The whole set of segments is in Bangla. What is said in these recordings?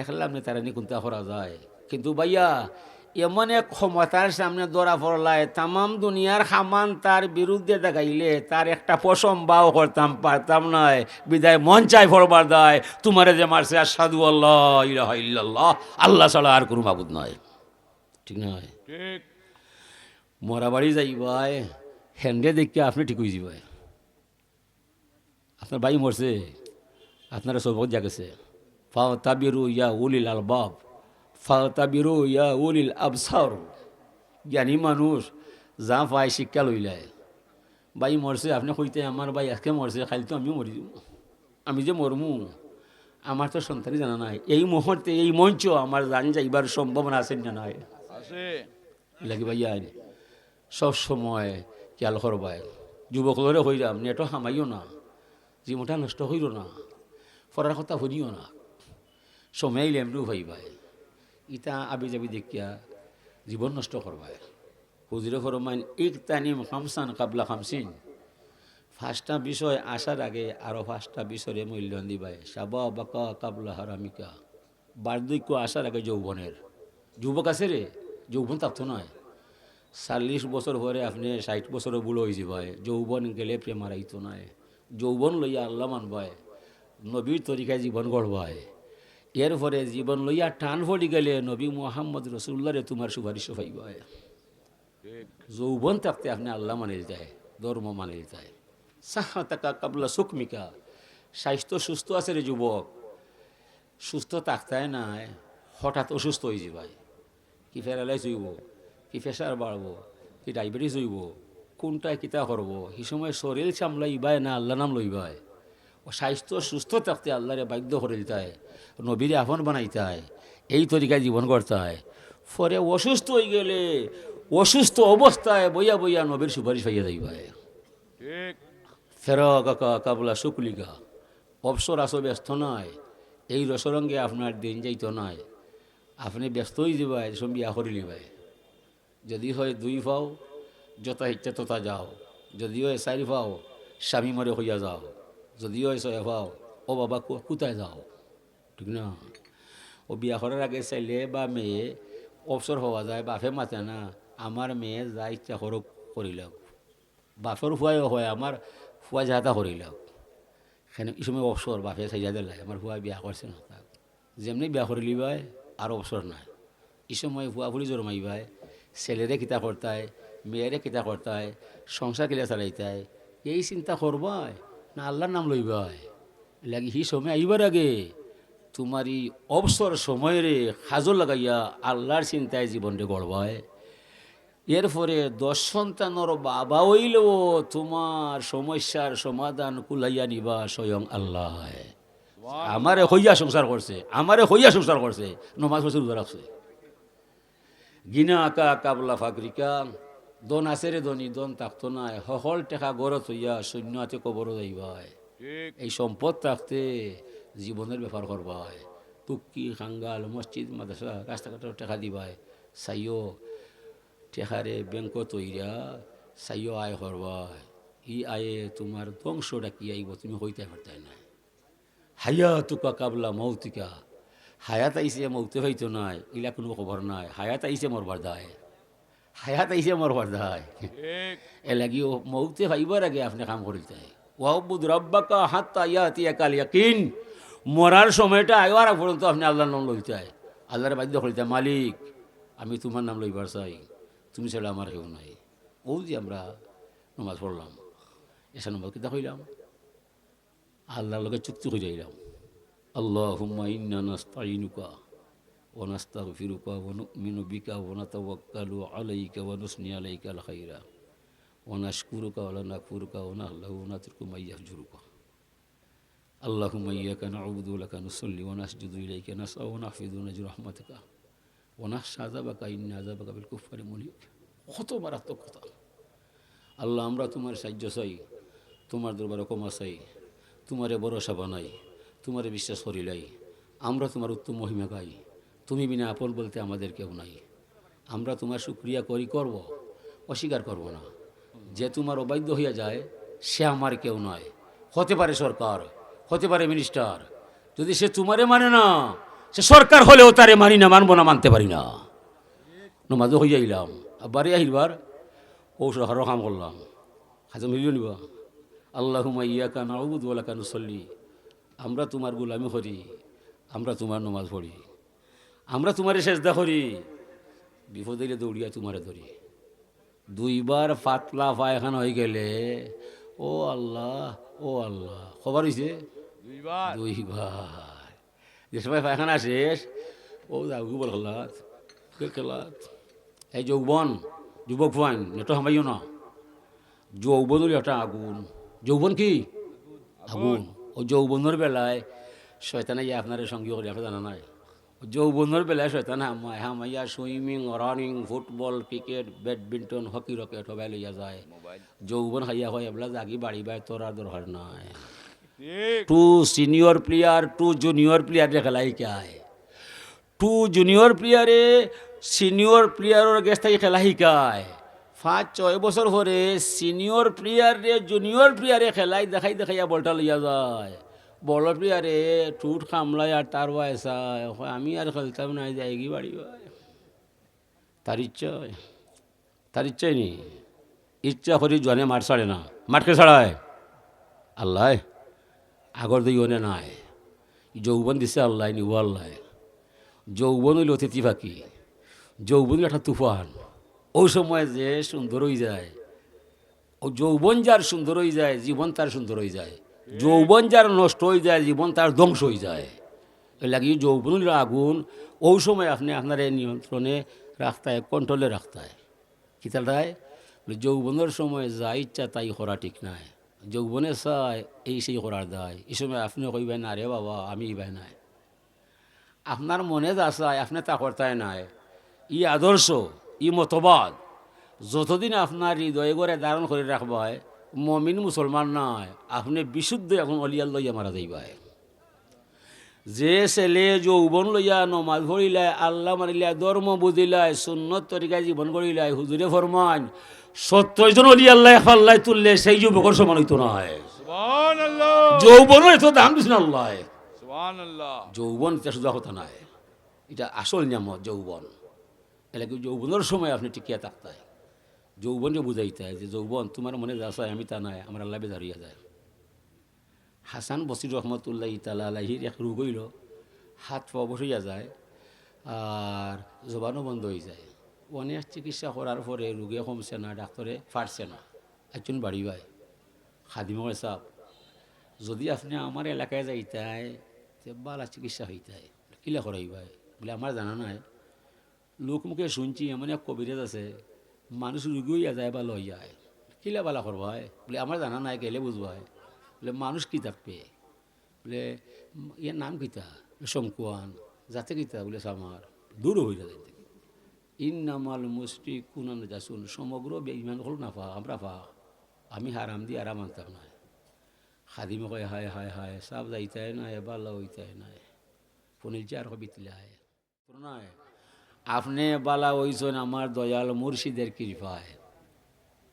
একলা আপনি তারা নিয়ে কোনটা করা যায়। কিন্তু ভাইয়া এমন এক ক্ষমতার সামনে ধরা পড়লায় তামাম দুনিয়ার সামান তার বিরুদ্ধে দেখাইলে তার একটা পশম বাও করতাম পারতাম নয়। বিদায় মন চাই ফরবার দেয় তোমারে যে মারছে আশহাদু আল্লাহ ইলাহা ইল্লাল্লাহ, আল্লাহ ছাড়া আর কোনো মাবুদ নয়। ঠিক নয়? ঠিক। মরা বাড়ি যাইবাই হ্যান্ডে দেখে আপনি ঠিক হয়ে যাবে। আপনার ভাই মরছে, আপনারা সৌভাগ্য জাগেছে। ফাতাবিরু ইয়া উলিল আলবাব, ফাতাবিরু ইয়া উলিল আবসার। জ্ঞানী মানুষ যা পায় শিক্ষা লইলায়। ভাই মরছে আপনি কইতে আমার ভাই আজকে মরছে, খালি তো আমিও মরি যাব। আমি যে মরমু আমার তো সন্তানই জানা নাই। এই মুহূর্তে এই মঞ্চ আমার জান যাইবার সম্ভাবনা আছে না নাই? আছে। লাগি ভাইয়া সব সময় খেয়াল করবাই। যুবকরে হইলাম নেটো হামাইও না, জীবনটা নষ্ট হইল না, পড়ার কথা শুনিও না। সময় লেমরু ভাই ইটা আবি যাবি দেখিয়া জীবন নষ্ট করবাই। হুজুরে ফরমান ইকতানিম খামসান কাবলা খামসিন। 5টা বিষয় আসার আগে আরো 5টা বিষয়ে মূল্যায়ন দিবাই। সাবা বাকা কাবলা হারামিকা। বার্ধক্য আসার আগে যৌবনের। যুবক আছে রে, যৌবন তাপ্ত নয়। 40 বছর পরে আপনি 60 বছরও বুড়ো হয়ে যাবাই। যৌবন গেলে প্রেম হারাইতো নয়। যৌবন লইয়া আল্লাহ মানবায়, নবীর তরিকায় জীবন গড়বায়। এরপরে জীবন লইয়া টান পড়ি গেলে নবী মুহাম্মদ রসুল্লাহরে তোমার সুপারিশ পাইবায়। ঠিক। যৌবন থাকতে আপনি আল্লাহ মানে যায়, ধর্ম মানে যায়। সাহা টাকা কাবলা সুকমিকা। স্বাস্থ্য সুস্থ আছে রে যুবক, সুস্থ থাকতায় নাই হঠাৎ অসুস্থ হয়ে যাবাই। কি প্যারালাইজ হইব, কি প্রেশার বাড়বো, কি ডায়াবেটিস হইব, কোনটায় কিতা করবো। এই সময় শরীর সামলাইবাই না আল্লাহ নাম লইবাই। ও স্বাস্থ্য সুস্থ থাকতে আল্লাহরে বাধ্য করে দিতায়, নবীরে আপন বানাইতায়, এই তরিকায় জীবন করতায়। পরে অসুস্থ হয়ে গেলে অসুস্থ অবস্থায় বইয়া বইয়া নবীর সুপারিশ পাইয়া যাইবাই। ঠিক। ফের কাকা কাবলা শুকলিকা। অবসর আসো ব্যস্ত নয়, এই রসরঙ্গে আপনার দিন যাইত নয়। আপনি ব্যস্ত হয়ে যাবাই, সব বিয়া করে লিবাই। যদি হয় 2 পাও যথা ইচ্ছা তথা যাও, যদি হয় 4 পাও স্বামী মরে হইয়া যাও, যদি হয় 6 পাও ও বাবা কোথায় যাও। ঠিক না? ও বিয়া করার আগে চাইলে বা মেয়ে অবসর হওয়া যায়, বাপে মাতে না আমার মেয়ে যা ইচ্ছা করুক করিলাম। বাপের ফুয়াইও হয় আমার ফুয়া যাতা করিলাম। সেখানে এই সময় অবসর বাপে চাইয়া দিলাই আমার ফুয়া বিয়া করছে না, তাক যেমনি বিয়া করে লিবাই আর অবসর নাই। এই সময় ফুয়া ফুলি জন্মাইবাই, ছেলেরে কিতা করতায়, মেয়েরে কিতা করতায়, সংসার কিলা চালাইতায়, এই চিন্তা করবাই না আল্লাহর নাম লইবাই। লাগি সেই সময় আইবার আগে তোমার এই অবসর সময়ের সাজো লাগাইয়া আল্লাহর চিন্তায় জীবনটা গড়বায়। এরপরে 10 সন্তানের বাবা হইলেও তোমার সমস্যার সমাধান কুলাইয়া নিবা স্বয়ং আল্লাহ। আমারে হইয়া সংসার করছে, আমারে হইয়া সংসার করছে, নমাজ পড়ছে, রোজা রাখছে। গিনা আকা কাবলা ফাকরিকা। দন আছে রে দনি, দন থাকতো নাই। হল টেকা গড়ত হইয়া সৈন্য হাতে কবর যাইবাই। ঠিক। এই সম্পদ থাকতে জীবনের ব্যাপার করবাই। তুক্কি খাঙ্গাল মসজিদ মাদ্রাসা রাস্তাঘাটের টেকা দিবাই। চাইও টেকারে ব্যাংক তৈরা চাইও আয় করবাই। ই আয়ে তোমার ধ্বংসটা কি আইব তুমি হইতে পারতাই না। হায়া তুকা কাবলা মৌতিকা। হায়াত আইসে মৌতে হইতো নাই, ইলা কোনো খবর নাই। হায়াত আইসে মরবার দায়, হায়াত আইসে মরবার দায়। ঠিক। এ লাগিও মৌতে ভাইবার আগে আপনি কাম করিতে ওয়াবুদ রব্বাকা হাত্তা ইয়াতিয়াকাল ইয়াকিন। মরার সময়টা আইবার পর্যন্ত আপনি আল্লাহর নাম লইতে হয়, আল্লাহর বাধ্য করিতে মালিক আমি তোমার নাম লইবার চাই, তুমি ছাড়া আমার কেউ নাই। ও যে আমরা নমাজ পড়লাম, এসা নম্বর কিতা হইলাম আল্লাহর লগে চুক্তি হয়ে যাইলাম। আল্লাহুম্মা ইন্না নাস্তাইনুকা ওয়া নাস্তাগফিরুকা ওয়া নু'মিনু বিকা ওয়া নাতাওয়াক্কালু আলাইকা ওয়া নুসনি আলাইকাল খাইরা ওয়া নাশকুরুকা ওয়া লা নাকফুরুকা ওয়া নাহলাউ ওয়া নাতরুকু মা ইয়াহজুরুকা। আল্লাহুম্মা ইয়্যাকা না'বুদু ওয়া লাকা নুসাল্লি ওয়া নাসজুদু ইলাইকা নাসআউ ওয়া নাহফিযু নাজু রাহমাতিকা ওয়া নাখশা আযাবাকা ইন্না আযাবাকা বিল কুফফারি মুহিত। কত মারাত্মক কথা। আল্লাহ আমরা তোমার সাহায্য চাই, তোমার দরবারে ক্ষমা চাই, তোমারে ভরসা বানাই, তোমারে বিশ্বাস করিলাই। আমরা তোমার উত্তম মহিমা গাই, তুমি বিনা আপন বলতে আমাদের কেউ নাই। আমরা তোমার শুকরিয়া করব, অস্বীকার করব না। যে তোমার অবাধ্য হইয়া যায় সে আমার কেউ নয়। হতে পারে সরকার, হতে পারে মিনিস্টার, যদি সে তোমারে মানে না সে সরকার হলেও তারে মানি না, মানবো না, মানতে পারি না। নমাজও হইয়া আইলাম, আবারই আহিলবার ঔষধ হারো কাম করলাম, হাজম হইল নিবা। আল্লাহুম্মা ইয়াকা নাউবুদু ওয়া লাকা নুসাল্লি, আমরা তোমার গোলামি করি, আমরা তোমার নমাজ পড়ি, আমরা তোমারে সেজদা করি, বিপদ হইলে দৌড়িয়া তোমারে ধরি। দুইবার পাতলা পায়খানা হয়ে গেলে ও আল্লাহ, ও আল্লাহ, খবর হয়েছে দুইবার দুইবার। যে সময় পায়খানা শেষ, ও গুবল খেলাত খেলাত। এই যৌবন, যুবক ফাইন নেটো হামাইও না। যৌবন হলে একটা আগুন। যৌবন কি আগুন। ও যৌবনের বেলায় শয়তানে ইয়ে আপনার সঙ্গী করে আপনি জানা নাই। যৌবনের বেলায় শয়তান হামাইয়া swimming, running, football, cricket, badminton, hockey racket সবাই লইয়া যায়। মোবাইল যৌবন খাইয়া হয় এবলা জাগি বাড়ি বাই তোর আর দরকার নাই। ঠিক to senior player, to junior player খেলাই শিকায়, টু জুনিয়র প্লেয়ারে সিনিয়র প্লেয়ারের গেছ থেকে খেলা শিকায়। 5-6 বছর পরে সিনিয়র প্লেয়ারে জুনিয়র প্লেয়ারে খেলাই দেখাই দেখাইয়া বলটা লইয়া যায়। বল প্লেয়ারে টুট কামলাই আর তার বয়সায় আমি আর খেলতাম না, যাইগি বাড়ি ভাই। তার ইচ্ছায়, তার ইচ্ছাই নি, ইচ্ছা করি জনে মাঠ ছাড়ে না। মাঠকে ছাড়ায় আল্লাহ, আগর দিই ওনে নাই। যৌবন দিছে আল্লাহ, নিব আল্লাহ। যৌবন হইল অতিথি পাখি, যৌবন একটা তুফান। ওই সময় যে সুন্দর হয়ে যায়, ও যৌবন যার সুন্দর হয়ে যায়, জীবন তার সুন্দর হয়ে যায়। যৌবন যার নষ্ট হয়ে যায়, জীবন তার ধ্বংস হয়ে যায়। এই লাগি যৌবন হইল আগুন। ওই সময় আপনি আপনার নিয়ন্ত্রণে রাখতে হয়, কন্ট্রোলে রাখতে হয়। কী তাই যৌবনের সময় যা ইচ্ছা তাই করা ঠিক নাই। যৌবনে চায় এই সেই করার দায়। এই সময় আপনি কইবেন না রে বাবা আমি ইবাই নাই। আপনার মনে যা চায় আপনি তা করতাই নাই। ই আদর্শ, ই মতবাদ যতদিন আপনার হৃদয়ে করে ধারণ করে রাখবায়, মমিন মুসলমান নয়, আপনি বিশুদ্ধ এখন অলিয়াল লইয়া মারা যাইবায়। যে ছেলে যৌবন লইয়া নমাজ পড়িলায়, আল্লাহ মানিলায়, ধর্ম বুঝিলায়, সুন্নত তরিকায় জীবন করিলায়, হুজুরে ফরমান 70 জন অলি আল্লাহ পাল্লায় তুললে সেই যুবকর সমান হইতো না। সুবহানাল্লাহ যৌবনের এত দাম দিস না আল্লাহ। সুবহানাল্লাহ যৌবন এটা সোজা কথা নাই, এটা আসল নিয়ামত যৌবন। এলাকি যৌবনের সময় আপনি টিকিয়া থাকতায়, যৌবনকে বুঝাইতে হয় যে যৌবন তোমার মনে যা চায় আমি তা নাই, আমার আল্লাহ বেজারিয়া যায়। হাসান বসির রহমতুল্লাহ তালা আলাহির এক রোগ হইল, হাত পা বসিয়া যায় আর জবানও বন্ধ হয়ে যায়। অনেক চিকিৎসা করার পরে রোগে কমছে না, ডাক্তারে পারছে না। একজন বাড়ি ভাই খাদিমর সাহ, যদি আপনি আমার এলাকায় যাইতায় তে বালা চিকিৎসা হইতায়, কিলা করাই ভাই বলে আমার জানা নাই। লোক মুখে শুনছি এমন এক কবিরাজ আছে, মানুষ রুগী হইয়া যায় বা লই যায়, কিলা বালা করবাই বলে আমার জানা নাই, গেলে বুঝবাই। বলে মানুষ কী থাকবে, বলে ইয়ার নাম কিতা, শমকুয়ান, যাতে কিতা বলে আমার দূর হয়ে যায়। ইন্নামাল মুষ্টি কুনান যাসুন, সমগ্র বেঈমান হল না পা আমরা পা, আমি হারাম দিয়ে আরাম আনতাম না। খাদিমে কয় হায় হায় হায় সাপ যাইতায় নাই, বাল্লা হইতায় নাই, ফোনের যে আর বিতলায় নয়। আপনি বালা হইছেন আমার দয়াল মুর্শিদের কৃপায়।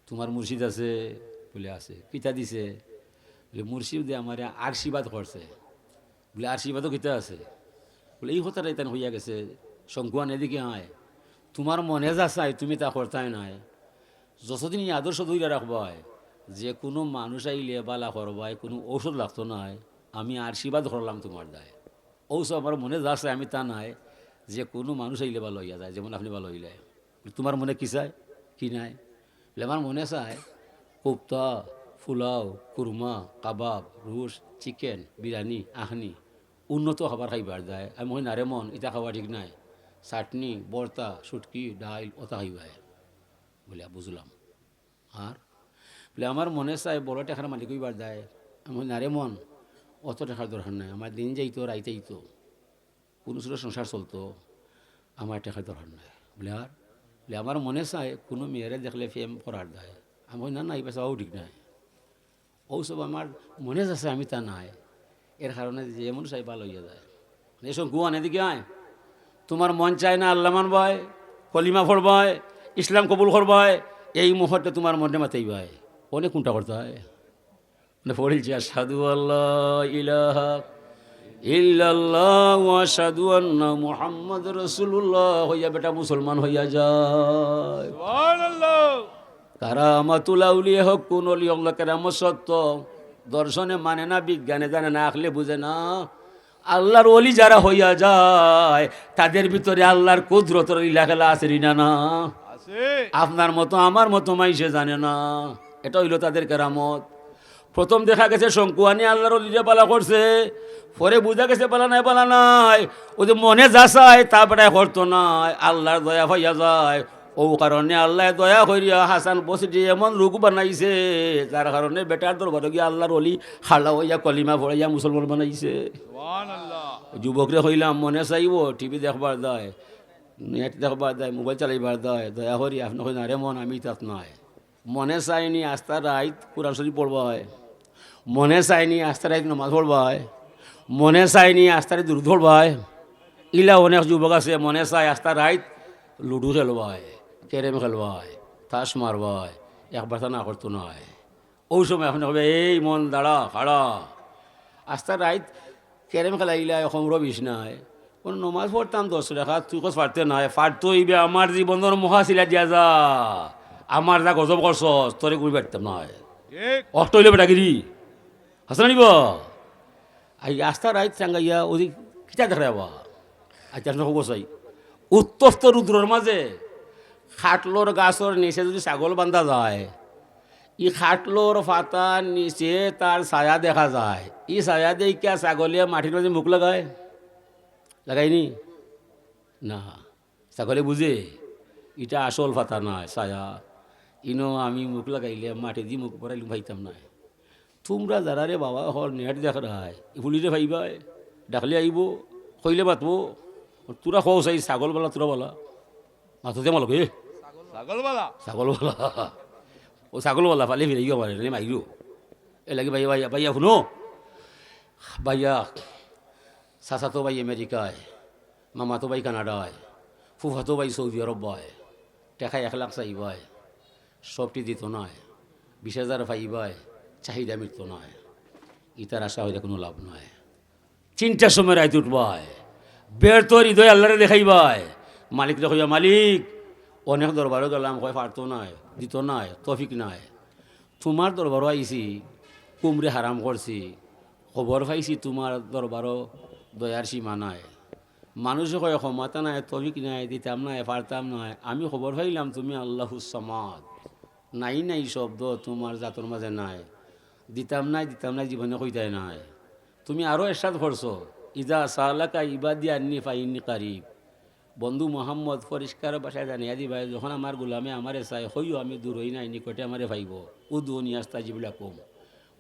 তোমার মুর্শিদ আছে বলে আছে, কিতা দিছে বলে মুর্শিদ আমার আশীর্বাদ করছে, বলে আশীর্বাদও কিতা আছে বলে এই কথাটা ইতান হইয়া গেছে। শঙ্কুয়ান এদিকে আয়, তোমার মনে যা চাই তুমি তা করতাই নাই। যতদিন এই আদর্শ ধৈর্য রাখবাই, যে কোনো মানুষ আইলে বালা করবাই, কোনো ঔষধ লাগতো নাই, আমি আশীর্বাদ করলাম তোমার দায়। ঔষধ আমার মনে যা চাই আমি তা নাই, যে কোনো মানুষ আইলে ভালো হইয়া যায়। যেমন আপনি ভালো হইলে তোমার মনে কী চায় কি নাই, বলে আমার মনে চায় কোপ্তা, পোলাও, কুরমা, কাবাব, রুস, চিকেন, বিরিয়ানি, আখনি, উন্নত খাবার খাইবার যায়। আমি মনে নারে মন এটা খাওয়া ঠিক নাই, চাটনি, বর্তা, সুটকি, ডাইল ওটা খাইবাই। বলে বুঝলাম। আর বলে আমার মনে চায় বড় টাকার মালিক হইবার যায়। আমি নারে মন অত টাকার দরকার নাই, আমার দিন যাইতো রাইতে যাইতো, কোনো ছোটো সংসার চলতো, আমার টাকার দরকার নাই। বলে আর বলে আমার মনে চায় কোনো মেয়েরে দেখলে ফেম করার দেয়। আমি না না এই পেশাও ঠিক নাই, ওসব আমার মনে আছে আমি তা নাই। এর কারণে যে মন চাই ভালো হইয়া যায়। এসব গুয়ান এদিকে আয়, তোমার মন চায় না আল্লাহ মানবায়, কলিমা পড়বায়, ইসলাম কবুল করবায়, এই মুহূর্তে তোমার মনে মাতেই ভাই অনেক কোনটা করতে হয়। মানে পড়েছি আর সাধু আল্লাহ ইলাহা ইল্লাল্লাহ ওয়া আশহাদু আন্না মুহাম্মাদ রাসূলুল্লাহ হইয়া বেটা মুসলমান হইয়া যায়। সুবহানাল্লাহ। কারামাতুল আউলিয়া হক কোন অলি আল্লাহ কেরামত সত্য দর্শনে মানে না, বিজ্ঞানে জানে না, আখলে বুঝে না। আল্লাহর অলি যারা হইয়া যায় তাদের ভিতরে আল্লাহর কুদরতের লীলা খেলা আছে না? আছে। আপনার মতো আমার মতো মাইসে জানে না। এটা হইল তাদের কেরামত। প্রথম দেখা গেছে শঙ্কুয়ানি আল্লাহর অলিরা পালা করছে, পরে বুঝা গেছে পালা নাই। ওই যে মনে যা চায় তা বেটায় করতো নাই, আল্লাহর দয়া হইয়া যায়। ও কারণে আল্লাহ দয়া করিয়া হাসান বসিটি এমন রোগ বানাইছে, যার কারণে বেটার দরবারে গিয়ে আল্লাহর অলি হাল্লা হইয়া কলিমা পড়াইয়া মুসলমান বানাইছে। সুবহানাল্লাহ। যুবকরে হইলাম মনে চাইব টিভি দেখবার দেয়, নেট দেখবার দেয়, মোবাইল চালাইবার দেয়, দয়া করি আপনি কই না রে মন আমি তাত নয়। মনে চাইনি আস্তা রাইত কোরআন শরীফ পড়বা হয়, মনে চাইনি আস্তা রাইত নমাজ পড়বা হয়, মনে চাইনি আস্তা রাইত দুরূদ পড়বা হয়। ইলা অনেক যুবক আছে মনে চাই আস্তা রাইত লুডু খেলবা হয়, ক্যারেম খেলবা হয়, তাস মারবা হয়, একবার তা না করতো নয়। ওই সময় আপনি হবে এই মন দাঁড়া খাড়া, আস্তা রাইত ক্যারেম খেলা ইলা এখন রবিস নাই, কোনো নমাজ পড়তাম 10 টাকা তুই কস পারতে নাই, ফাটতো ইবে আমার জীবনের মহা ছিলা দিয়া যা, আমার যা গজব করছস তোরে কই পারতাম নয়। ঠিক। অষ্ট হইলে বেটাগিরি হাসনা নিব আই আস্তা রাইত চাঙ্গাইয়া ওদি কিতা দেখা যাবা। আচ্ছা আপনার খবর চাই উত্তপ্ত রুদ্রর মাঝে খাটলোর গাছর নিচে যদি ছাগল বান্ধা যায়, ই খাটলোর ফাতার নিচে তার ছায়া দেখা যায়, ই ছায়া দেখিয়া ছাগলিয়া মাটির মাঝে মুখ লাগায়, লাগাইনি না, ছাগলে বুঝে এটা আসল ফাতা নয় ছায়া। ইনো আমি মুখ লাগাইলে মাটি দিয়ে মুখ পড়াইলে ভাইতাম না। তোমরা যারা রে বাবা হল নেট দেখ রায় ফুলিরে ভাইবাই ডাকলে আইব কইলে মাতবো, তোরা খোঁ চাই ছাগল বলা তোরা বলা মাথতে মালক এ ছাগলওয়ালা। ছাগল বলা ও ছাগল বলা পালে ফিরে গিয়ে পারে মাইরো এ লাগে ভাইয়া ভাইয়া ভাইয়া শুনো ভাইয়া, চাচা তো ভাই আমেরিকায়, মামা তো ভাই কানাডায়, ফুফা তো ভাই সৌদি আরব ভাই, টেকা 1 লাখ চাইবাই, সবটি দিত নয়, 20,000 পাইবাই, চাহিদা মৃত্য নয়, ইতার আশা হইলে কোনো লাভ নয়। 3টার সময় রাইতে উঠবাই, বের তোর হৃদয় আল্লাহরে দেখাইবাই, মালিক দেখাইয়া মালিক অনেক দরবারও গেলাম কয় পারতো নাই দিত নাই তফিক নাই, তোমার দরবারও আইছি কুমড়ে হারাম করছি, খবর পাইছি তোমার দরবারও দয়ার সীমা নাই, মানুষে কয় ক্ষমতা নাই তফিক নাই দিতাম নাই পারতাম নাই, আমি খবর পাইলাম তুমি আল্লাহুস সামাদ, নাই নাই শব্দ তোমার জাতর মাঝে নাই, দিতাম নাই জীবনে কইতাই নাই। তুমি আরও এরশাদ করছো ইজা সালাকা ইবাদি আন্নি ফাইন্নি কারিব, বন্ধু মোহাম্মদ পরিষ্কার বাসায় জানিয়া দিবা যখন আমার গোলামে আমারে চাই হইও আমি দূর হই নাই নিকটে আমারে ভাইব ও দুনিয়াস্তা জিবলা কম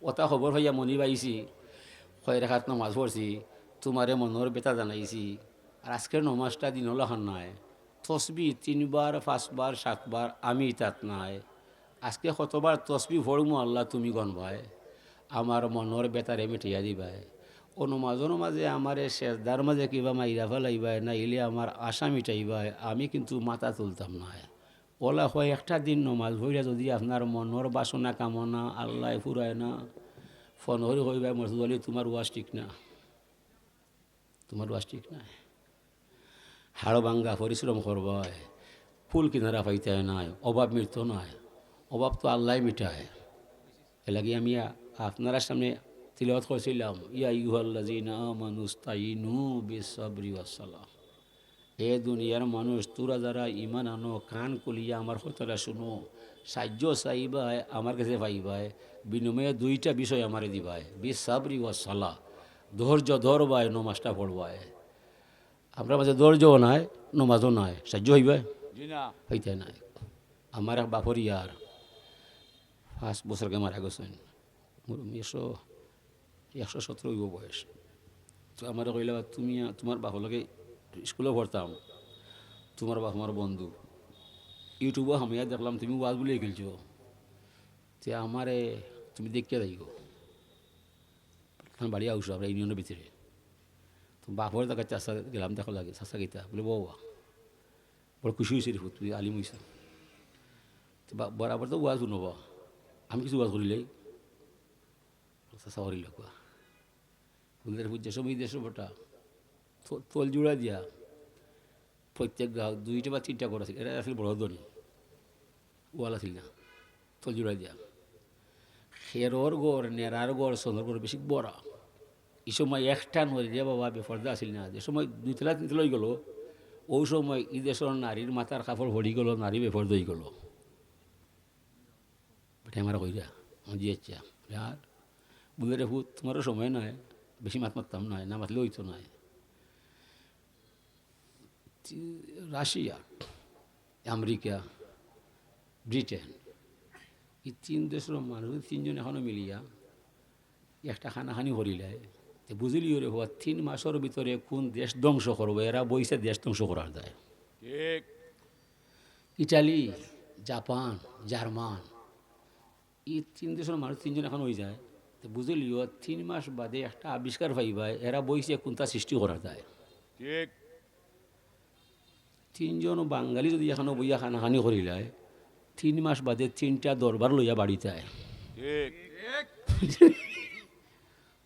ওটা খবর ভাইয়া মনি পাইছি, কয় রেখাত নমাজ পড়ছি, তোমারে মনের বেতা জানাইছি, আর আজকের নমাজটা দিন লখান নাই, তসবি 3 বার 5 বার 7 বার আমি তাত নাই, আজকে কতবার তসবি ভরমু আল্লাহ তুমি গণবাই, আমার মনের বেতারে মিটিয়া দিবাই, ও নমাজের মাঝে আমার শেষদার মাঝে কিবা মাইরা ফেলাইবাই না ইলে আমার আশা মিটাইবাই, আমি কিন্তু মাথা তুলতাম না। ওলা হয় একটা দিন নমাজ ভইরা যদি আপনার মনের বাসনা কামনা আল্লাহ ফুরায় না, ফোন হরি হইবাই মসজিদ আলী তোমার ওয়াজ ঠিক না, তোমার ওয়াজ ঠিক না, হাড় ভাঙ্গা পরিশ্রম করবায়, ফুল কিনারা পাইতে নাই, অভাব মৃত্যু নয়, অভাব তো আল্লাহ মিটায়। এলাকি আমি আপনার সামনে তিলাওয়াত করছিলাম ইয়া আইয়ুহাল্লাযীনা আমানু ইসতাঈনু বিস-সাবরি ওয়াস-সালাহ, এ দুনিয়ার মানুষ তোরা যারা ইমান আনো কান কলিয়া আমার কথাটা শুনো, সাহায্য চাইবাই আমার কাছে পাইবাই, বিনিময়ে 2টা বিষয় আমারে দিবাই, বিস-সাবরি ওয়াস-সালাহ, ধৈর্য ধরবাই নমাজটা পড়বাই। আপনার মাঝে ধৈর্যও নাই নমাজও নাই, সাহায্য হইবাই জি না। হইতে নাই। আমার এক বাপর ইয়ার 5 বছরকে মারা গেছেন, 117 হইব বয়স, তো আমার কইলা তুমি তোমার বাপর লগে স্কুলে পড়তাম, তোমার বাপ আমার বন্ধু, ইউটিউবে হামিয়া দেখলাম তুমি ওয়াজ বলে খেলছো, তে আমারে তুমি দেখিয়ে যাইগো, বাড়ি আউসো আমরা ইউনিয়নের ভিতরে, তো বাপর দেখা চাষা গেলাম দেখা লাগে চাষা গীতা বলে বাবা বড় খুশি হয়েছে রে তুই আলিম হয়েছ, বরাবর তো ওয়াজ শুনবা, আমি কিছু ওয়াজ করিলেই চাষা করিল কোয়া ফুলের পূজা সময় দেশ বটা তোল জোড়া দিয়া প্রত্যেক গ্রাহক 2টা বা 3টা করে আছে, এটা আসলে বড় ধনী ওয়াল আছিল না, তোল জোড়া দিয়া খেরর গড় নেড়ার গড় সোনার গড় বেশি বড়। এই সময় একটা নদী যে বাবা বেফর্দা আসিল না, যে সময় 2 তলা 3 তলা হয়ে গেল, ওই সময় এই দেশের নারীর মাথার কাপড় ভরি গেল, নারী বেফর্দ হয়ে গেল। বেটা আমার কইরা জি আচ্ছা আর বলে রে ভূত তোমারও সময় নয়, বেশি মাত মারতাম নয়, না মাতলে হইতো নয়। রাশিয়া, আমেরিকা, ব্রিটেন, এই 3 দেশের মানুষ 3জন এখনো মিলিয়া একটা খানাখানি করিলে বুঝলি রে হওয়া 3 মাসের ভিতরে কোন দেশ ধ্বংস করবো, এরা বইসে দেশ ধ্বংস করার দেয়। ঠিক। ইটালি, জাপান, জার্মান, এই 3 দেশের মানুষ 3জন এখন হয়ে যায়, বুঝলিও 3 মাস বাদে একটা আবিষ্কার পাইবায় এরা বইসে কোনটা সৃষ্টি করার দেয়। ঠিক। 3জন বাঙালি যদি এখনো বইয়া খানাখানি করিলায় 3 মাস বাদে 3টা দরবার লইয়া বাড়িতে আয়। ঠিক।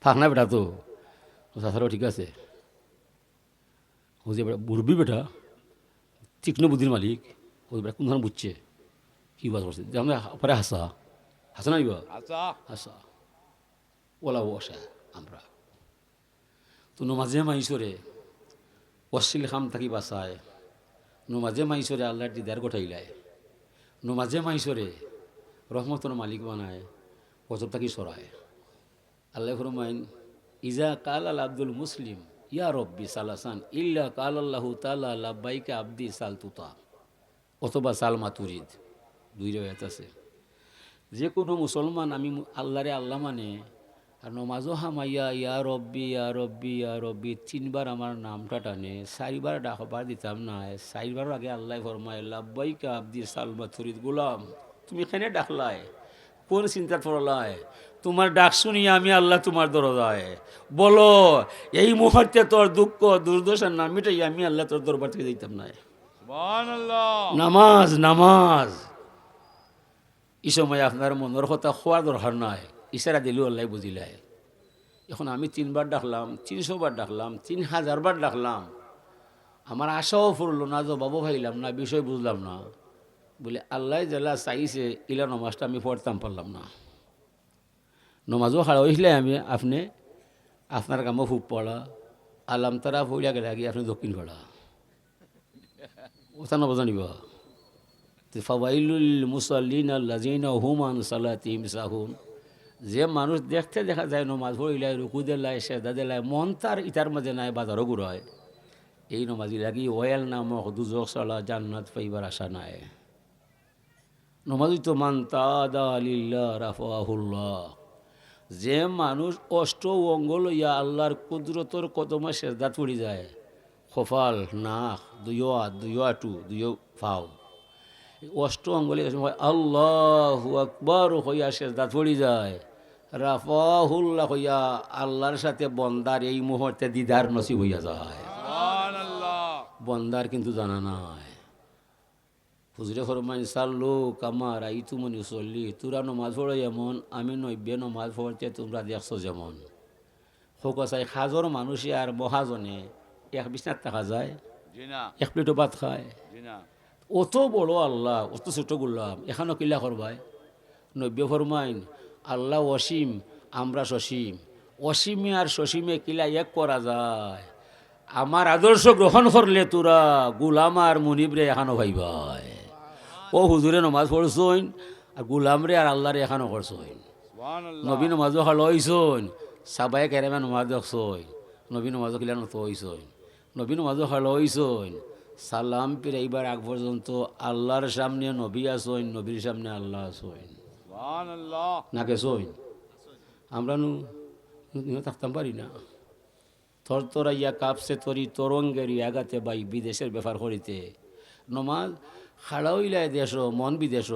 থাক না বেটা, তো তাছাড়াও ঠিক আছে, ও যে বেটা বুড়বি বেটা তীক্ষ্ণ বুদ্ধির মালিক, ওই বেটা কোন ধরনের বুঝছে কী বাস করছে, যে আমরা পরে হাসা হাসা না ইবা আচ্ছা। হাসা ওলা বসা আমরা তো নমাজে মাইসরে অশ্লীল খাম থাকি বাসায়, নমাজে মাইসরে আল্লাহর দিদার গোঠাইলায়, নমাজে মাইসরে রহমতর মালিক বানায়, গজব থাকি সরায়। আল্লাহ ফরমাইন ইজা কাল আল আব্দুল মুসলিম ইয়া রব্বি সালাসান ইল্লা কাল আল্লাহু তাআলা লাব্বাইকা আব্দি সাল তুতা, অথবা সাল মাতুরিদ, 2 রেওয়ায়াত আছে। যে কোনো মুসলমান আমি আল্লাহরে আল্লাহ মানে আর নমাজও হামাইয়া ইয়া রব্বি ইয়া রব্বি ইয়া রব্বি 3 বার আমার নামটা টানে, 4 বার ডাকবার দিতাম না, 4 বার আগে আল্লাহ ফরমায় লাব্বাইকা আব্দি সাল মাতুরিদ, গোলাম তুমি এখানে ডাকলায়, কোন চিন্তা পড়লায়, তোমার ডাক শুনিয়ে আমি আল্লাহ তোমার দরজায়, বলো এই মুহূর্তে তোর দুঃখ দুর্দশা না মিটাই আমি আল্লাহ তোর দরবার থেকে দিতাম না। সুবহানাল্লাহ। নামাজ নামাজ এই সময় আপনার মনের কথা হওয়ার দরকার নয়, ইশারা দিলেও আল্লাহ বুঝিলায়। এখন আমি 3 বার ডাকলাম, 300 বার ডাকলাম, 3000 বার ডাকলাম, আমার আশাও ফুরল না, জবাবও পাইলাম না, বিষয় বুঝলাম না, বলে আল্লাহ জেলা চাইছে ইলা নমাজটা আমি পড়তাম পারলাম না। নমাজও খাড়া হয়েছিলে আমি আপনি আপনার কামও খুব পড়া আলাম তারা পড়িয়া গেলে আগে আপনি দক্ষিণ পড়া ওটা নব জানিব। ফাওয়াইলুল মুসাল্লিন আল্লাযিনা হুম আন সালাতিহিম সাহুন, যে মানুষ দেখতে দেখা যায় নমাজ পড়িলাই রুকু দেলায় সেজদা দেলায় মন তার ইটার মাঝে নাই বাজারও ঘুরায়, এই নমাজি লাগি ওয়াল নামক দুজক সালা জান্নাত পাইবার আশা নাই। নমাজি তো মান তাদা লিল্লাহ রাফাহুল্লাহ, যে মানুষ অষ্ট অঙ্গ লইয়া আল্লাহর কুদরতর কদমে সেজদাত পড়ি যায়, কপাল নাক 2 হাত 2 আঁটু 2 পাও অষ্ট অঙ্গ লইয়া আল্লাহু আকবার হইয়া সেজদাত পড়ি যায়, রাফাহুল্লাহ হইয়া আল্লাহর সাথে বন্দার এই মুহূর্তে দিদার নসিব হইয়া যায়। সুবহানাল্লাহ। বন্দার কিন্তু জানা নাই। হুজুরে ফরমাইন সাল্লু কামা রাইতুমুনি উসল্লি, তোরা নমাজ পড়ো এমন আমি 90 নমাজ পড়তে তোমরা দেখছো যেমন। হোকাই হাজর মানুষে আর মহাজনে এক বিছনাত থাকা যায়, জি না। এক প্লেটও ভাত খায়। জি না। অত বড় আল্লাহ অত ছোট গুলাম এখানো কিলা করবাই। 90 ফরমাইন আল্লাহ অসীম আমরা সসীম, অসীমে আর সসীমে কিলা এক করা যায়। আমার আদর্শ গ্রহণ করলে তোরা গুলাম আর মুনিবরে এখানো ভাইবাই। ও হুজুরে নমাজ পড়ছইন আর গুলামরে আর আল্লাহরে এখানো করছইন। সুবহানাল্লাহ। নবী নমাজও খালো হইছইন, সাবাই কেরেমা নমাজ দেখছইন, নবী নমাজও কিলা নত হইছইন, নবী নমাজও খালো হইছইন। সালাম পিরাইবার আগ পর্যন্ত আল্লাহর সামনে নবী আসইন, নবীর সামনে আল্লাহ আসইন, সুবহানাল্লাহ। না গেছইন। আমরা থাকতাম পারি না, থর তরাইয়া কাপসে তরি তরঙ্গের আগাতে বাই বিদেশের ব্যাপার করিতে। নমাজ খাড়া হইলায় দেশ মন বিদেশ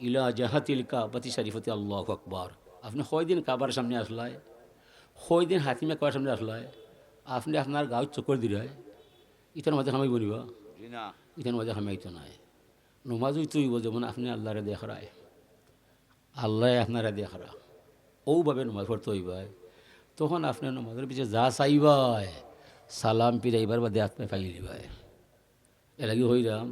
ইলা জাহাতিল কাবাতি শরীফতে আল্লাহু আকবার। আপনি কয়দিন কাবার সামনে আসলায়, কয়দিন হাতিমে কাবার সামনে আসলায়, আপনি আপনার গাঁত চক্কর দিলায়, ইটার মাঝে খামাই বলিবা, জি না। ইটার মাঝে খামাইতো নাই। নমাজই তুইব যেমন আপনি আল্লাহরে দেখায়, আল্লাহ আপনারা দেখারা ওভাবে নমাজ পড়তে হইবাই। তখন আপনার নমাজের পিছিয়ে যা চাইবাই সালাম পিরাইবার বাদে আপনি পাই দিবাই। এর আগে হইলাম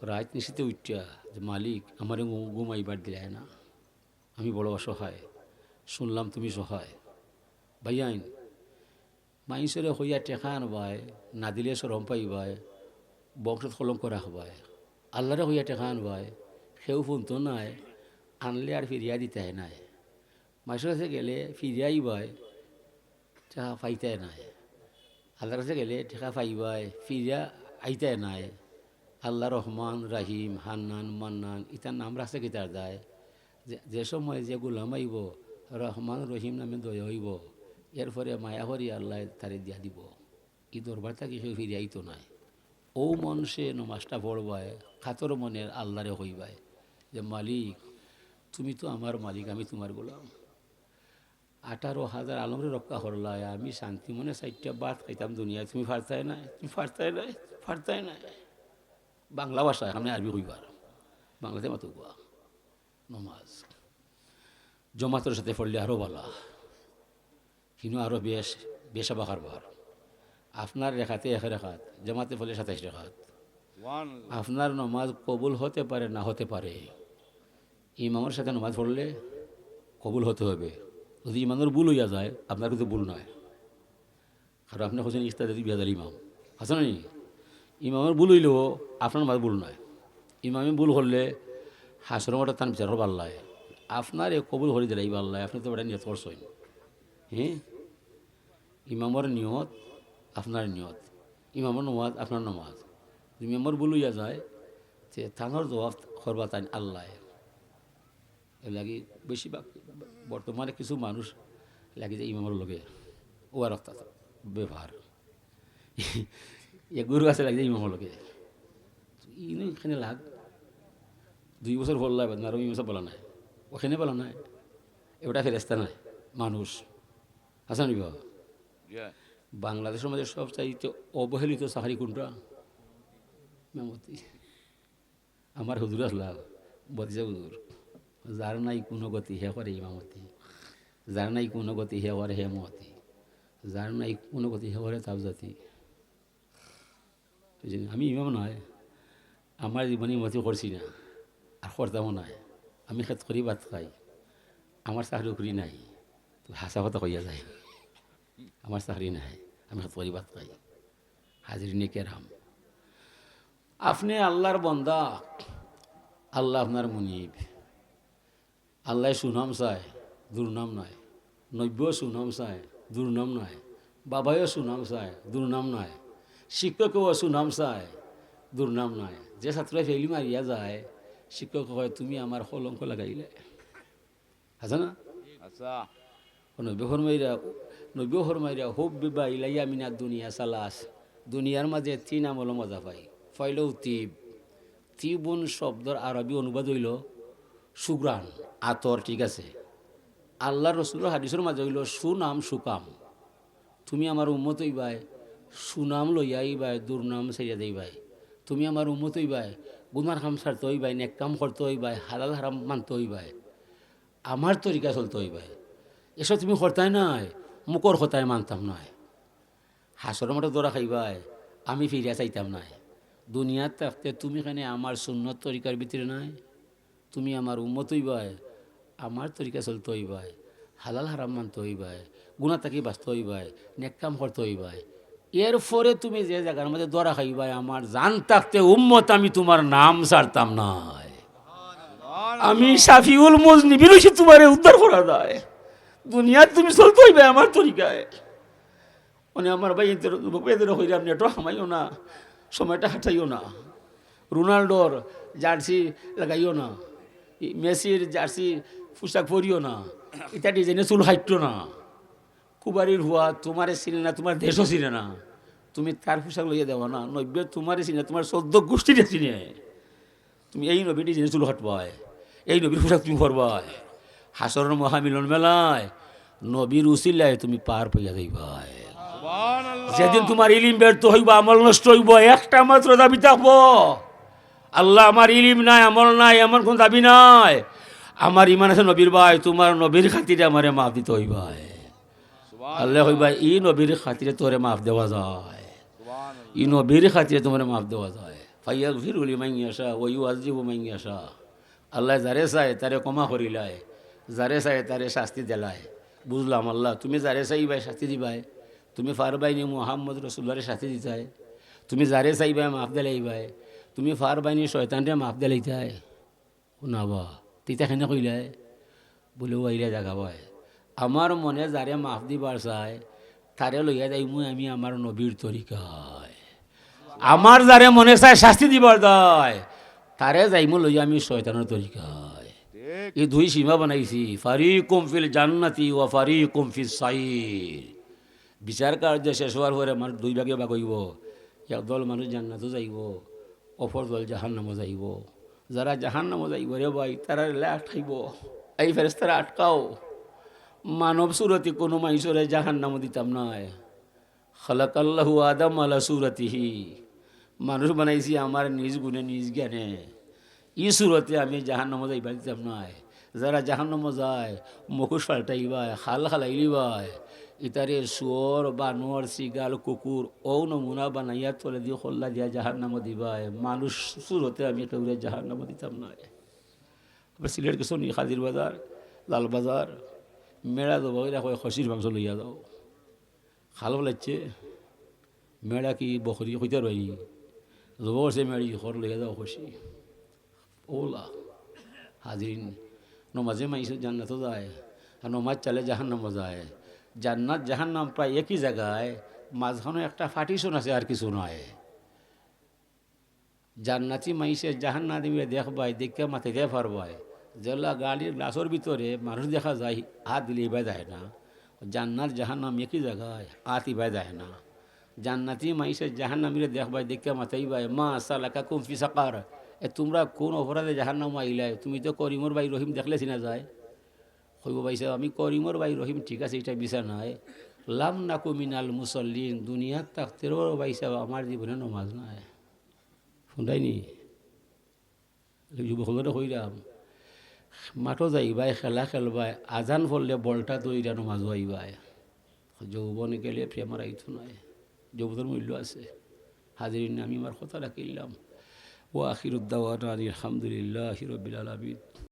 রাত নিশিতে উঠিয়া যে মালিক আমার ঘুমাইবার দিলায় না, আমি বড় অসহায়, শুনলাম তুমি সহায়। ভাইয়াইন মাইসরে হইয়া টেকা আনবাই, না দিলে সরম পাইবাই, বংশত কলঙ্ক রাখবাই। আল্লাহরে হইয়া টেকা আনবাই, সেও ফোন তো নাই, আনলে আর ফিরিয়া দিতে নাই। মাইসের কাছে গেলে ফিরিয়া আইবাই, টেকা পাইতে নাই। আল্লাহর কাছে গেলে টেকা পাইবাই, ফিরিয়া আইতে নাই। আল্লাহ রহমান রাহিম হান্নান মান্নান ইতার নাম রাখছে কিতার যায়। যে সময় যে গোলাম আইব রহমান রহিম নামে দয়া হইব, এরপরে মায়া হরি আল্লাহ তারে দিয়া দিব। ই দরবার থাকি সে ফিরে আইতো নাই। ও মনসে নমাজটা পড়বায় খাতর মনের আল্লাহরে হইবায় যে মালিক তুমি তো আমার মালিক, আমি তোমার গোলাম। 18,000 আলমরে রক্ষা করলায়, আমি শান্তি মনে 4টা বাদ খাইতাম দুনিয়ায়, তুমি ফারতাই নাই, তুমি ফারতাই নাই, ফারতাই নাই। বাংলা ভাষায় আমি আরবি হইবার, বাংলাতে মাতো গোয়া নমাজ জমাতের সাথে পড়লে আরও ভালো, কিন্তু আরও বেশ বাকার বার। আপনার রেখাতে 1 রেখাত, জমাতে পড়লে 27 রেখাত। Subhanallah. আপনার নমাজ কবুল হতে পারে না হতে পারে, ইমামের সাথে নমাজ পড়লে কবুল হতে হবে। যদি ইমামের ভুল হইয়া যায় আপনার কিন্তু ভুল নয়। আর আপনি হোসেন ইস্তাদি বিহাদার ইমাম আছে না, ইমামের ভুল হইলেও আপনার নমাজ ভুল নয়। ইমামে ভুল করলে হাসরমটা তার বিচার হবার আল্লাহ, আপনার এ কবুল হয়ে দিলাই বা আল্লাহ, আপনি তো বেটা নিয়ত করছেন। হ্যাঁ, ইমামর নিয়ত আপনার নিয়ত, ইমামর নমাজ আপনার নমাজ। ইমামর ভুল হইয়া যায় যে থানোর জবাব করবা তাই আল্লাহ। এ লাগি বেশিরভাগ বর্তমানে কিছু মানুষ লাগে যে ইমামর লগে ও আর ব্যবহার এ গুরু আছে লাগে যে ইমামর লগে ইনো এখানে লাগ 2 বছর বললা আর 2 বছর বলা নাই, ওখানে বলা নাই, এটা ফেরেস্তা নাই, মানুষ আসা নিব। Yeah. বাংলাদেশের মধ্যে সবচাইতে অবহেলিত চাকরি কোনটা? মেমতি। আমার হুজুর আসলা বদিসা হুজুর, যার নাই কোনো গতি হে করে ইমামতি, যার নাই কোনো গতি হে করে হেমতি, যার নাই কোনো গতি হে করে তাবজাতি। আমি ইমাম নয়, আমার জীবনে ইমামতি করছি না আর করতামও নাই। আমি খেত করি ভাত খাই, আমার চাকরি উকরি নাই, তো হাসা কথা কইয়া যায় আমার চাকরি নাই, আমি খেত করি ভাত খাই, হাজির নে কেরাম। আপনি আল্লাহর বন্দা, আল্লাহ আপনার মুনিব। আল্লাহ সুনাম চায়, দুর্নাম নয়। নব্য সুনাম চায়, দুর্নাম নয়। বাবাইও সুনাম চায়, দুর্নাম নয়। শিক্ষকও সুনাম চায়, দুর্নাম নয়। যে ছাত্র ফেলি মারিয়া যায়, শিক্ষক হয় তুমি আমার কলঙ্ক লাগাইলে, আছে না? Asa. নব্য হরমাইরা হোপ বিবা ইলাইয়া মিনা দুনিয়া সালাস। দুনিয়ার মাঝে 3 আমল মজা পাই। ফয়লেও তিব, তিবুন শব্দর আরবি অনুবাদ হইল সুগ্রাণ, আতর, ঠিক আছে। আল্লাহ রসুলের হাদিসের মাঝে হইল সুনাম সুকাম। তুমি আমার উম্মত হইবাই, সুনাম লইয়া আইবাই, দুর্নাম ছেড়ে দেইবাই। তুমি আমার উম্মত হইবাই, গুনার কাম ছাড়তে হইবাই, নেক কাম করতে হইবাই, হালাল হারাম মানতে হইবাই, আমার তরিকা চলতে হইবাই। এসব তুমি করতাই নাই, মুখর কথায় মানতাম নয়। হাসর মতো দৌড়া খাইবাই, আমি ফিরিয়া চাইতাম নাই। দুনিয়ার থাকতে তুমি এখানে আমার সুন্নত তরিকার ভিতরে নাই। তুমি আমার উম্মত হইবাই, আমার তরিকা চলতে হইবাই, হালাল হারাম মানতে হইবাই, গুণা থাকি বাঁচতে হইবাই, নেক কাম করতে হইবাই। এরপরে তুমি যে জায়গার মধ্যে দৌড়া খাইবাই, আমার জান থাকতে উম্মত আমি তোমার নাম ছাড়তাম নাই। আমি শাফিউল মুজনিবির হইছি তোমারে উদ্ধার করা যায়। দুনিয়ার তুমি চলতে হইবে আমার তরিকায়। মানে আমার ভাই এদের হইলে আপনি এটা হামাইও না, সময়টা হাঁটাইও না। রোনাল্ডোর জার্সি লাগাইও না, মেসির জার্সি পোশাক পরিও না, এটা ডিজাইনে চুল হাইটো না। কুবারির হুয়া তোমারে চিনে না, তোমার দেশও চিনে না, তুমি তার পোশাক লইয়া দেওয়া না। নব্য তোমারে চিনে, তোমার 14 গোষ্ঠীতে চিনে। তুমি এই নবী ডিজাইনে চুল হাঁটবায়, এই নবীর পোশাক তুমি পরবাই। হাসরের মহামিলন মেলায় নবীর উসিলায় তুমি পার পাইয়া যাইবাই। Subhanallah. যেদিন তোমার ইলিম ব্যর্থ হইব, আমল নষ্ট হইব, একটা মাত্র দাবি থাকবো, আল্লাহ আমার ইলিম নাই, আমল নাই, এমন কোন দাবি নাই। আমার ইমান আছে নবীর ভাই, তোমার নবীর খাতিরে আমারে মাফ দিতে হইবাই। আল্লাহ কইবা ই নবীর খাতিরে তোরে মাফ দেওয়া যায়, Subhanallah. ই নবীর খাতিরে তোমার মাফ দেওয়া যায়। ফাইয়াগফিরু লিমান ইয়াশা ওয়া ইউআযযিবু মান ইয়াশা। আল্লাহ যারে চায় তারে ক্ষমা করিলায়, যারে চায় তারে শাস্তি দেলায়। বুঝলাম আল্লাহ, তুমি যারে চাইবাই শাস্তি দিবাই, তুমি ফারবাইনি মুহাম্মদ রসুল্লাহরে শাস্তি দিতাই, তুমি যারে চাইবাই মাফ দেলাইবাই, তুমি ফারবাইনি শয়তানরে মাফ দেলাইতাই। শুনাবা তিতাখানে কইলাই বলে ওইলে জাগাবাই আমার মনে যারে মাফ দিবার চায় তারে লইয়া যাই মুই আমি আমার নবীর তরিকায়। আমার যারে মনে চায় শাস্তি দিবার দায় তারে যাইমু লইয়া আমি শয়তানের তরিকায়। ঠিক। এই দুই সীমা বানাইছি, ফারিকুম ফিল জান্নাতি ওয়া ফারিকুম ফিস সাইর। বিচার কার্য শেষ হওয়ার পরে মানুষ দুই ভাগে ভাগ হইব, একদল মানুষ জান্নাতও যাইব, অপর দল জাহান্নামও যাইব। যারা জাহান্নামও যাইব রে ভাই তারা আটকাইব, এই ফেরেশতারা আটকাও, মানব সুরতি কোনো মানুষরে জাহান্নামও দিতাম নয়। খালাকাল্লাহু আদম আলা সুরতিহি, মানুষ বানাইছি আমার নিজ গুণে নিজ জ্ঞানে, ই সুরতে আমি জাহান্নামও যাইবা দিতাম নয়। যারা জাহান্নামও যায় মুখোশ পাল্টাইবায়, খাল খালাইলিবায়, ইতারে শুয়োর বানর চিগাল কুকুর ও নমুনা বানাইয়া তলে দিয়ে খোল্লা দিয়া জাহান্নামও দিবায়। মানুষ সুরতে আমি কেউরে জাহান্নামও দিতাম নয়। আবার সিলেট কিছু নি খাদির বাজার, লাল বাজার মেড়া দেবো, এরা কয় খসির মাংস লইয়া যাও। খাল বলাচ্ছে মেড়া কি বকরি কইতে রই জব সে মেড়ি ঘর লইয়া যাও খসি ওলা হাজির। নমাজে মাইসে জান্নাতও যায় আর নমাজ চালে জাহান্নামও যায়। জান্নাত জাহান্নাম প্রায় একই জায়গায়, মাঝখানে একটা ফাটিশন আছে আর কিছু নয়। জান্নাতি মাইসে জাহান্নাতি দেখবাই দেখে মাথাতে পারবাই, যেগুলা গাড়ির গ্লাসের ভিতরে মানুষ দেখা যায় হাত দিলে ইবাই যায় না। জান্নাত জাহান্নাম একই জায়গায়, হাত ইবাই যায় না। জান্নাতি মাইসে জাহান্নামিরে দেখবাই দেখে মাথাই বাই মা সালাকা কুম ফি সাকার, তোমরা কোন অপরাধে জাহান্নাম আইলাই? তুমি তো করিমর ভাই রহিম দেখলে চিনা যায়। কইব ভাই সাহেব আমি করিমর ভাই রহিম ঠিক আছে, এটা বিচার নাই। লাম নাকু মিনাল মুসল্লিন, দুনিয়ার তাকতেরও ভাই সাহেব আমার জীবনে নমাজ নাই। শুনতাইনি যুবকলরে কইরাম মাঠও যাইবাই, খেলা খেলবাই, আজান ফললে বলটা তৈরা নমাজ আইবাই। যৌবনে গেলে প্রেমার আইতো নয়, যৌবনের মূল্য আছে। হাজিরিন আমি আমার কথা রাখিলাম। ও আখিরুদ্দাওয়ানা আলহামদুলিল্লাহি রাব্বিল আলামিন।